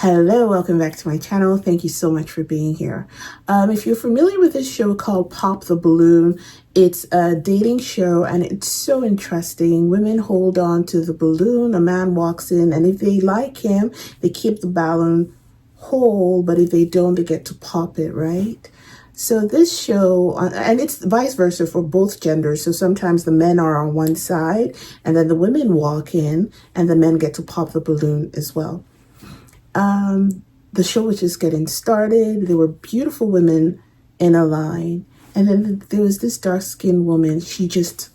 Hello, welcome back to my channel. Thank you so much for being here. If you're familiar with this show called Pop the Balloon, it's a dating show and it's so interesting. Women hold on to the balloon, a man walks in, and if they like him, they keep the balloon whole, but if they don't, they get to pop it, right? So this show, and it's vice versa for both genders. So sometimes the men are on one side and then the women walk in and the men get to pop the balloon as well. The show was just getting started. There were beautiful women in a line. And then there was this dark-skinned woman. She just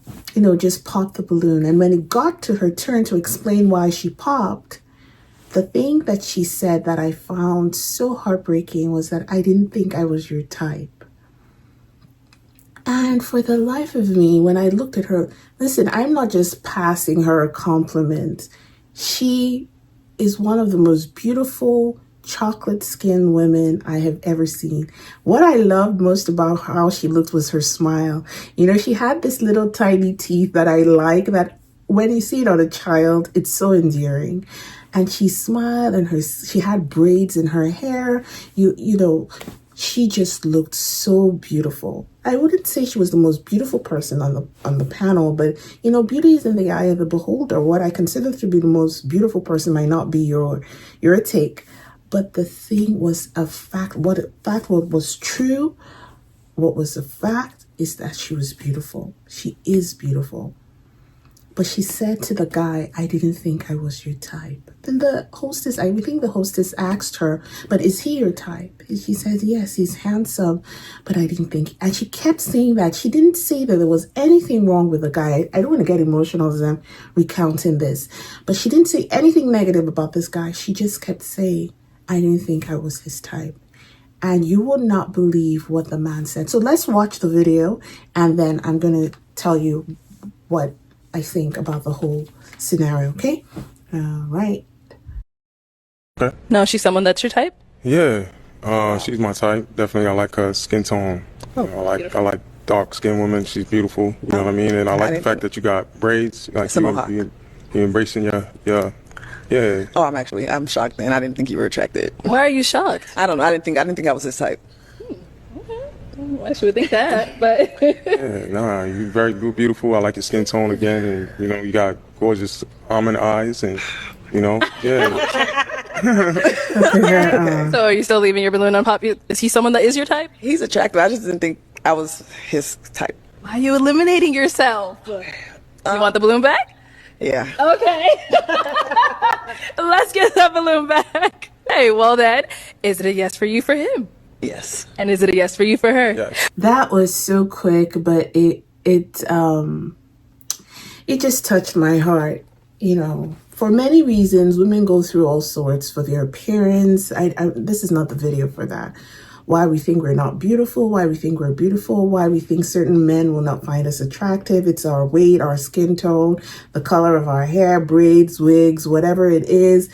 popped the balloon. And when it got to her turn to explain why she popped, the thing that she said that I found so heartbreaking was that I didn't think I was your type. And for the life of me, when I looked at her, listen, I'm not just passing her a compliment. She is one of the most beautiful chocolate-skinned women I have ever seen. What I loved most about how she looked was her smile. You know, she had this little tiny teeth that I like, that when you see it on a child, it's so endearing. And she smiled, and she had braids in her hair. She just looked so beautiful. I wouldn't say she was the most beautiful person on the panel, but beauty is in the eye of the beholder. What I consider to be the most beautiful person might not be your take, but the thing was a fact. What was true, what was a fact is that she was beautiful. She is beautiful. But she said to the guy, I didn't think I was your type. Then the hostess, I think the hostess asked her, but is he your type? And she said, yes, he's handsome, but I didn't think. And she kept saying that. She didn't say that there was anything wrong with the guy. I don't want to get emotional as I'm recounting this, but she didn't say anything negative about this guy. She just kept saying, I didn't think I was his type. And you will not believe what the man said. So let's watch the video, and then I'm going to tell you what I think about the whole scenario, okay? All right. Okay. No, she's someone that's your type? Yeah. She's my type. Definitely, I like her skin tone. Oh, I like dark skinned women. She's beautiful. You know what I mean? And I like the fact that you got braids. Like you embracing your yeah. Oh, I'm shocked, and I didn't think you were attracted. Why are you shocked? I don't know. I didn't think I was his type. I should think that, but Yeah, nah, you very beautiful. I like your skin tone again, and you got gorgeous almond eyes, and yeah. So are you still leaving your balloon on pop? Is he someone that is your type? He's attractive. I just didn't think I was his type. Why are you eliminating yourself? You want the balloon back? Yeah. Okay. Let's get that balloon back. Hey, well then, is it a yes for you for him? Yes. And is it a yes for you for her? Yes. That was so quick, but it just touched my heart. For many reasons, women go through all sorts for their appearance. This is not the video for that. Why we think we're not beautiful, why we think we're beautiful, why we think certain men will not find us attractive. It's our weight, our skin tone, the color of our hair, braids, wigs, whatever it is.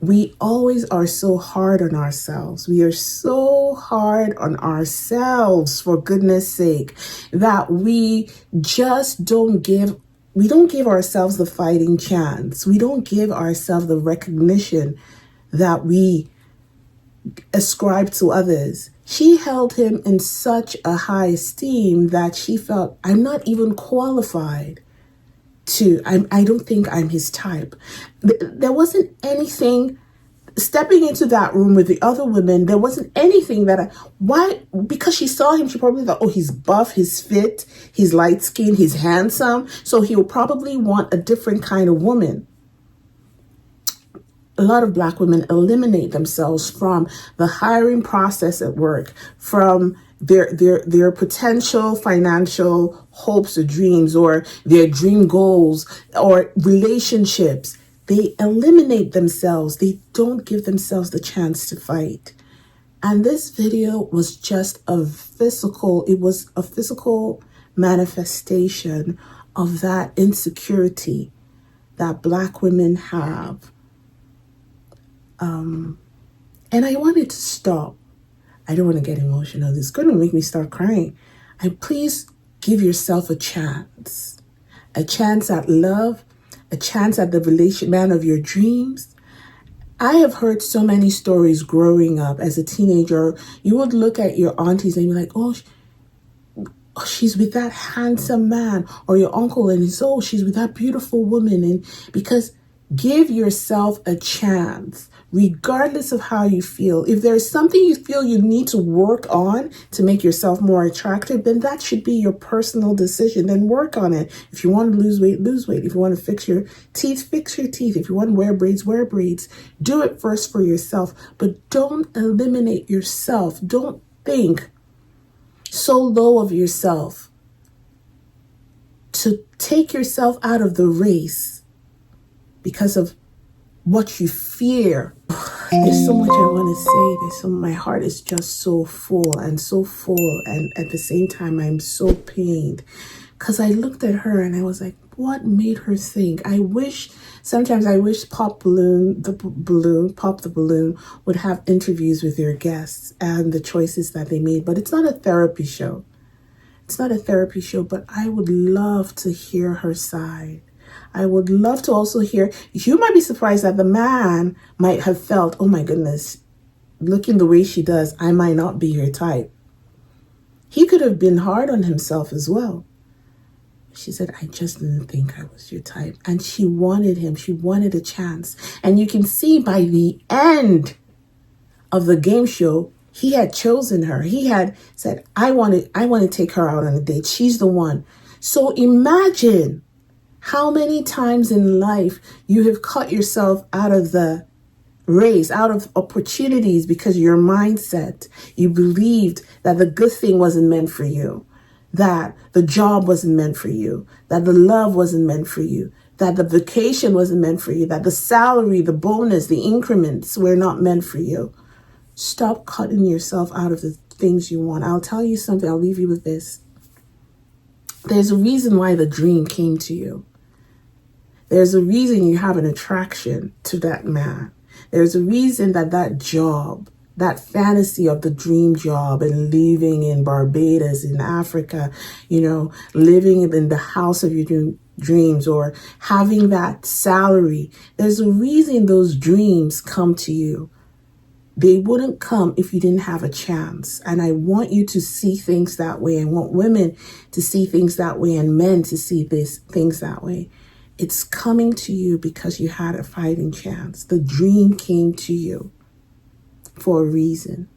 We always are so hard on ourselves. We are so hard on ourselves, for goodness sake, that we just don't give ourselves the fighting chance. We don't give ourselves the recognition that we ascribe to others. She held him in such a high esteem that she felt, I'm not even qualified. I don't think I'm his type. There wasn't anything, stepping into that room with the other women, there wasn't anything because she saw him, she probably thought, oh, he's buff, he's fit, he's light skinned, he's handsome, so he'll probably want a different kind of woman. A lot of Black women eliminate themselves from the hiring process at work, from their potential financial hopes or dreams, or their dream goals or relationships. They eliminate themselves. They don't give themselves the chance to fight. And this video was just a physical manifestation of that insecurity that Black women have. And I wanted to stop. I don't want to get emotional. It's going to make me start crying. Please give yourself a chance at love, a chance at the man of your dreams, I have heard so many stories growing up as a teenager. You would look at your aunties and you're like, oh, she's with that handsome man, or your uncle, and it's, oh, she's with that beautiful woman. And because give yourself a chance, regardless of how you feel. If there's something you feel you need to work on to make yourself more attractive, then that should be your personal decision. Then work on it. If you want to lose weight, lose weight. If you want to fix your teeth, fix your teeth. If you want to wear braids, wear braids. Do it first for yourself, but don't eliminate yourself. Don't think so low of yourself to take yourself out of the race because of what you fear. There's so much I want to say. My heart is just so full, and at the same time I'm so pained, because I looked at her and I was like, what made her think? Sometimes I wish Pop the Balloon would have interviews with their guests and the choices that they made. But it's not a therapy show. It's not a therapy show, but I would love to hear her side. I would love to also hear, you might be surprised that the man might have felt, oh my goodness, looking the way she does, I might not be your type. He could have been hard on himself as well. She said, I just didn't think I was your type. And she wanted him. She wanted a chance. And you can see by the end of the game show, he had chosen her. He had said, I want to take her out on a date. She's the one. So imagine how many times in life you have cut yourself out of the race, out of opportunities, because your mindset, you believed that the good thing wasn't meant for you, that the job wasn't meant for you, that the love wasn't meant for you, that the vacation wasn't meant for you, that the salary, the bonus, the increments were not meant for you. Stop cutting yourself out of the things you want. I'll tell you something. I'll leave you with this. There's a reason why the dream came to you. There's a reason you have an attraction to that man. There's a reason that job, that fantasy of the dream job and living in Barbados, in Africa, living in the house of your dreams, or having that salary. There's a reason those dreams come to you. They wouldn't come if you didn't have a chance. And I want you to see things that way. I want women to see things that way and men to see things that way. It's coming to you because you had a fighting chance. The dream came to you for a reason.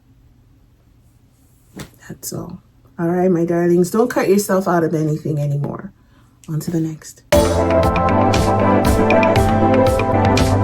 That's all. All right, my darlings, don't cut yourself out of anything anymore. On to the next.